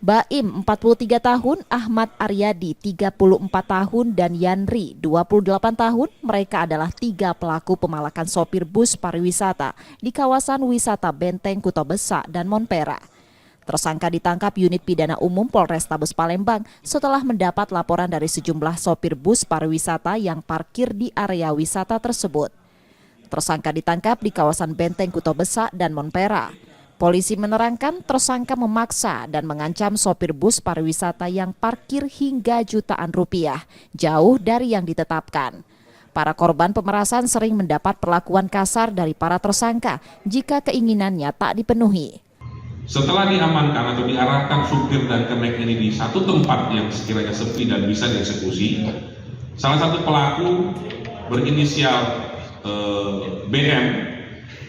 Baim 43 tahun, Ahmad Aryadi 34 tahun, dan Yanri 28 tahun. Mereka adalah 3 pelaku pemalakan sopir bus pariwisata di kawasan wisata Benteng Kuto Besak dan Monpera. Tersangka ditangkap unit pidana umum Polrestabes Palembang setelah mendapat laporan dari sejumlah sopir bus pariwisata yang parkir di area wisata tersebut. Tersangka ditangkap di kawasan Benteng Kuto Besak dan Monpera. Polisi menerangkan tersangka memaksa dan mengancam sopir bus pariwisata yang parkir hingga jutaan rupiah, jauh dari yang ditetapkan. Para korban pemerasan sering mendapat perlakuan kasar dari para tersangka jika keinginannya tak dipenuhi. Setelah diamankan atau diarahkan supir dan kemek ini di satu tempat yang sekiranya sepi dan bisa dieksekusi, salah satu pelaku berinisial BM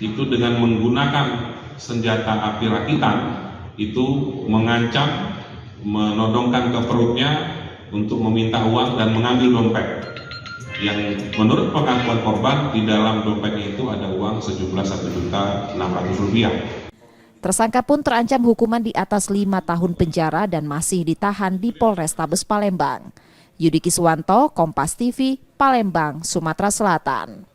itu dengan menggunakan senjata api rakitan itu mengancam, menodongkan ke perutnya untuk meminta uang dan mengambil dompet. Yang menurut pengakuan korban di dalam dompetnya itu ada uang sejumlah Rp1.600.000. Tersangka pun terancam hukuman di atas 5 tahun penjara dan masih ditahan di Polrestabes Palembang. Yudi Kiswanto, Kompas TV, Palembang, Sumatera Selatan.